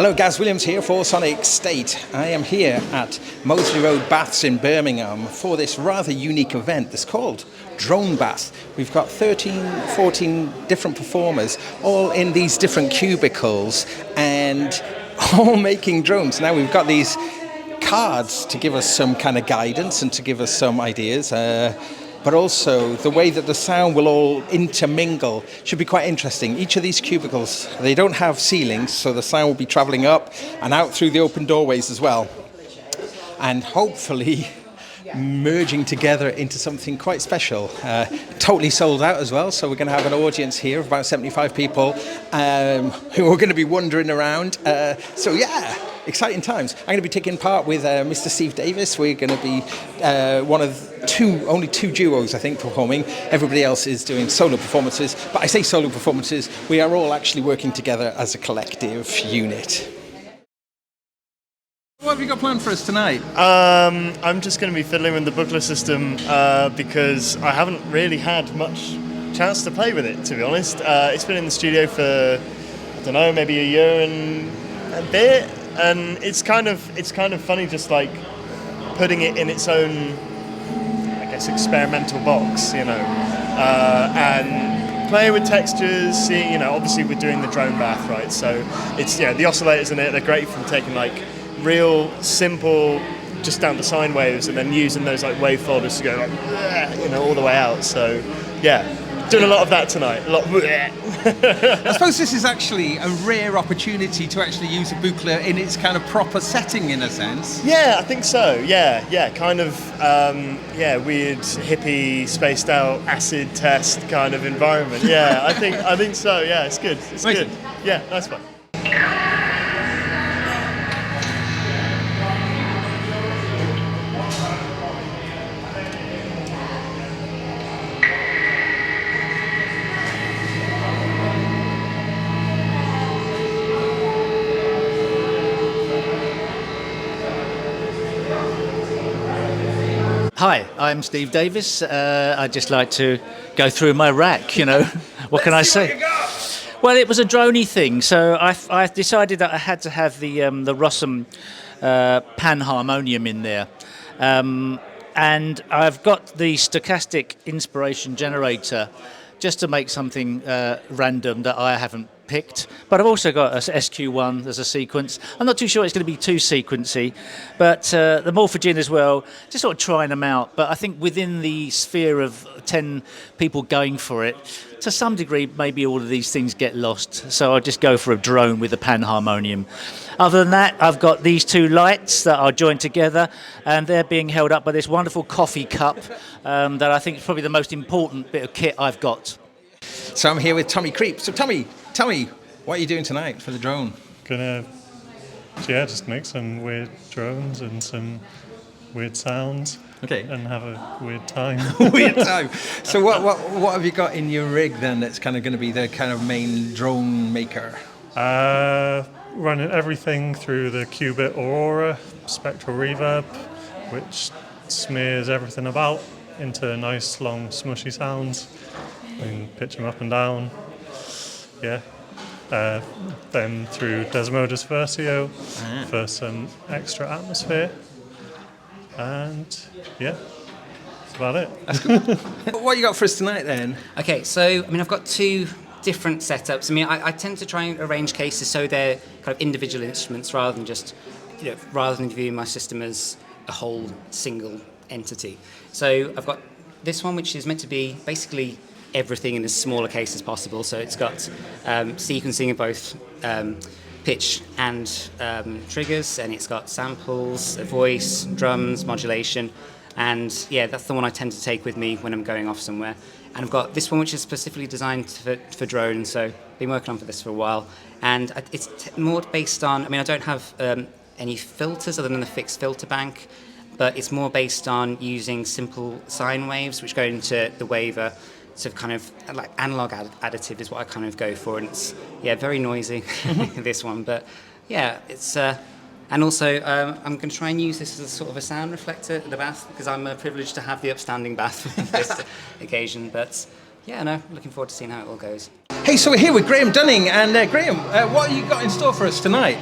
Hello, Gaz Williams here for Sonic State. I am here at Moseley Road Baths in Birmingham for this rather unique event that's called Drone Bath. We've got 14 different performers, all in these different cubicles and all making drones. Now we've got these cards to give us some kind of guidance and to give us some ideas. But also the way that the sound will all intermingle should be quite interesting. Each of these cubicles, they don't have ceilings, so the sound will be travelling up and out through the open doorways as well. And hopefully merging together into something quite special. Totally sold out as well, so we're going to have an audience here of about 75 people who are going to be wandering around. So yeah, exciting times. I'm going to be taking part with Mr. Steve Davis. We're going to be one of only two duos, I think, performing. Everybody else is doing solo performances. But I say solo performances, we are all actually working together as a collective unit. What have you got planned for us tonight? I'm just going to be fiddling with the booklet system because I haven't really had much chance to play with it, to be honest. It's been in the studio for, I don't know, maybe a year and a bit, and it's kind of funny just like putting it in its own, I guess, experimental box, you know, and playing with textures, seeing, you know, obviously we're doing the drone bath, right? So it's, yeah, the oscillators in it, they're great from taking like real simple, just down to sine waves, and then using those like wave folders to go like, you know, all the way out. So yeah, doing a lot of that tonight. I suppose this is actually a rare opportunity to actually use a booklet in its kind of proper setting, in a sense. Yeah, I think so. Yeah, kind of weird, hippie, spaced out, acid test kind of environment. Yeah, I think so. Yeah, it's good. It's good. Yeah, nice one. Hi, I'm Steve Davis. I'd just like to go through my rack, you know. What can I say? Well, it was a droney thing, so I decided that I had to have the Rossum panharmonium in there. And I've got the stochastic inspiration generator just to make something random that I haven't picked, but I've also got a SQ1 as a sequence. I'm not too sure it's going to be too sequency, but the Morphogene as well, just sort of trying them out. But I think within the sphere of 10 people going for it, to some degree, maybe all of these things get lost. So I'll just go for a drone with a panharmonium. Other than that, I've got these two lights that are joined together, and they're being held up by this wonderful coffee cup that I think is probably the most important bit of kit I've got. So I'm here with Tommy Creep. So Tommy, tell me, what are you doing tonight for the drone? Just make some weird drones and some weird sounds. Okay. And have a weird time. Weird time. So what have you got in your rig then that's kind of going to be the kind of main drone maker? Running everything through the Qubit Aurora spectral reverb, which smears everything about into nice long smushy sounds. And pitch them up and down. Yeah. Then through Desmodus Versio for some extra atmosphere. And yeah, that's about it. That's good. What you got for us tonight then? Okay, so I've got two different setups. I tend to try and arrange cases so they're kind of individual instruments rather than viewing my system as a whole single entity. So I've got this one, which is meant to be basically everything in as small a case as possible. So it's got sequencing of both pitch and triggers, and it's got samples, a voice, drums, modulation, and yeah, that's the one I tend to take with me when I'm going off somewhere. And I've got this one, which is specifically designed for drones, so I've been working on for this for a while, and it's more based on, I don't have any filters other than the fixed filter bank, but it's more based on using simple sine waves, which go into the waver. So kind of like analog additive is what I kind of go for, and it's very noisy, this one, but yeah, it's and also I'm going to try and use this as a sort of a sound reflector at the bath, because I'm privileged to have the upstanding bath for this occasion. But yeah, no, looking forward to seeing how it all goes. Hey, so we're here with Graham Dunning, and Graham, what have you got in store for us tonight?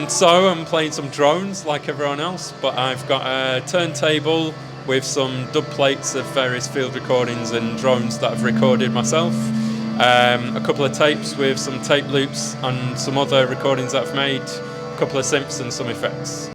So I'm playing some drones like everyone else, but I've got a turntable with some dub plates of various field recordings and drones that I've recorded myself. A couple of tapes with some tape loops and some other recordings that I've made, a couple of synths and some effects.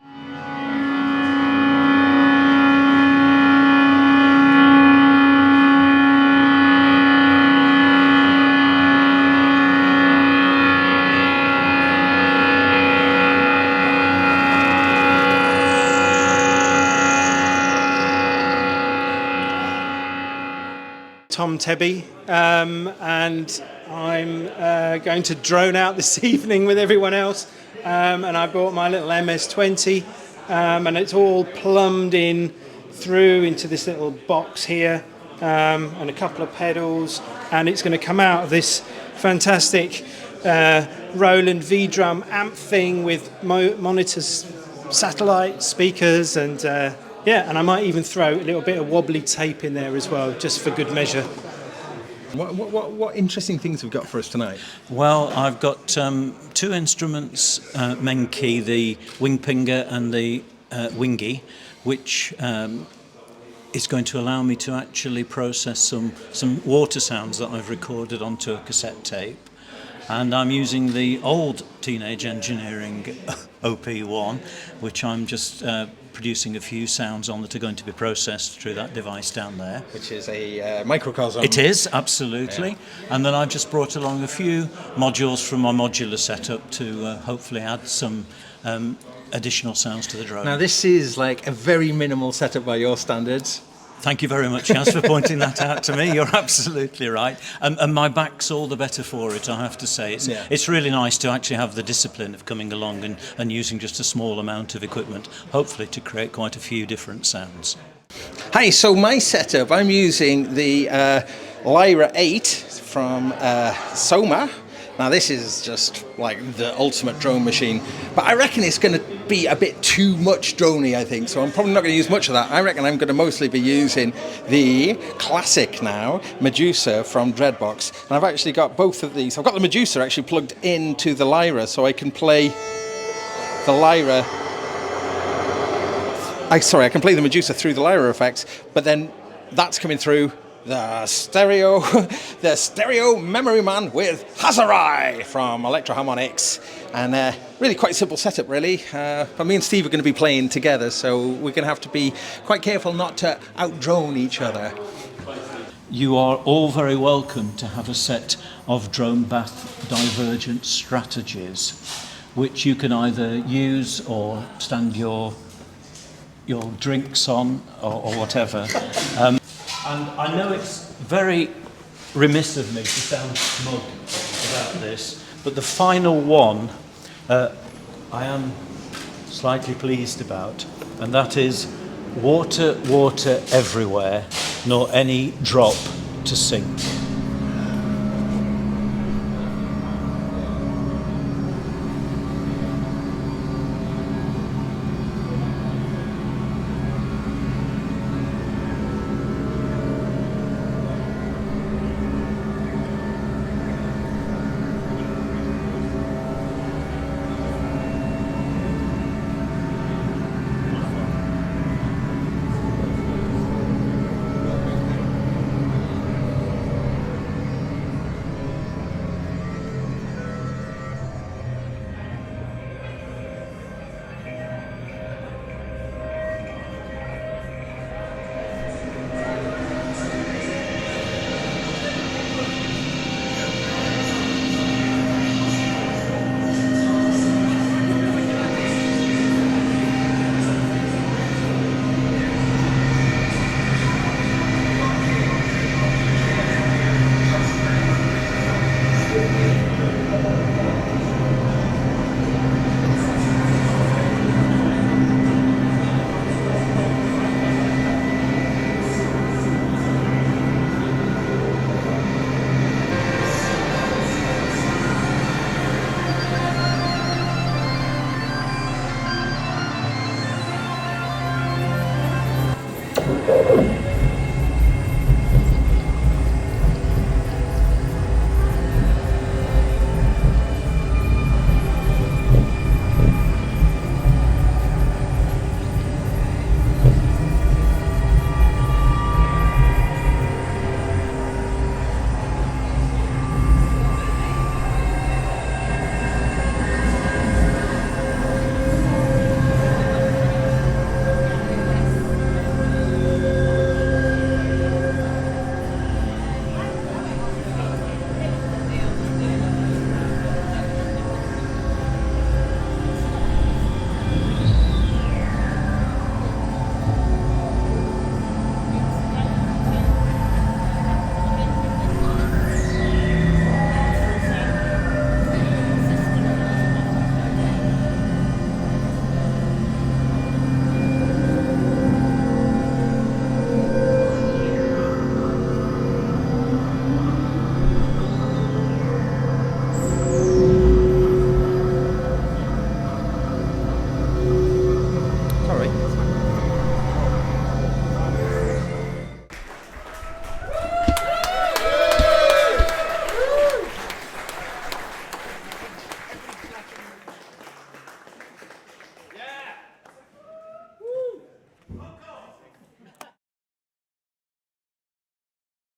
Tom Tebby, and I'm going to drone out this evening with everyone else, and I brought my little MS-20, and it's all plumbed in through into this little box here, and a couple of pedals, and it's going to come out of this fantastic Roland V-Drum amp thing with monitors, satellite speakers, and and I might even throw a little bit of wobbly tape in there as well, just for good measure. What interesting things have we got for us tonight? Well, I've got two instruments, Menke, the Wingpinger and the Wingy, which is going to allow me to actually process some water sounds that I've recorded onto a cassette tape. And I'm using the old Teenage Engineering OP1, which I'm just producing a few sounds on that are going to be processed through that device down there. Which is a microcosm. It is, absolutely. Yeah. And then I've just brought along a few modules from my modular setup to hopefully add some additional sounds to the drone. Now this is like a very minimal setup by your standards. Thank you very much, Jans, for pointing that out to me. You're absolutely right. And my back's all the better for it, I have to say. It's really nice to actually have the discipline of coming along and using just a small amount of equipment, hopefully to create quite a few different sounds. Hi, so my setup, I'm using the Lyra 8 from Soma. Now this is just like the ultimate drone machine, but I reckon it's going to be a bit too much droney, I think, so I'm probably not going to use much of that. I reckon I'm going to mostly be using the classic now, Medusa from Dreadbox, and I've actually got both of these. I've got the Medusa actually plugged into the Lyra, so I can play the Lyra. I can play the Medusa through the Lyra effects, but then that's coming through the stereo Memory Man with Hazarai from Electro Harmonix, and really quite simple setup really. But me and Steve are going to be playing together, so we're going to have to be quite careful not to out-drone each other. You are all very welcome to have a set of drone bath divergent strategies, which you can either use or stand your drinks on or whatever. And I know it's very remiss of me to sound smug about this, but the final one I am slightly pleased about, and that is water, water everywhere, nor any drop to sink.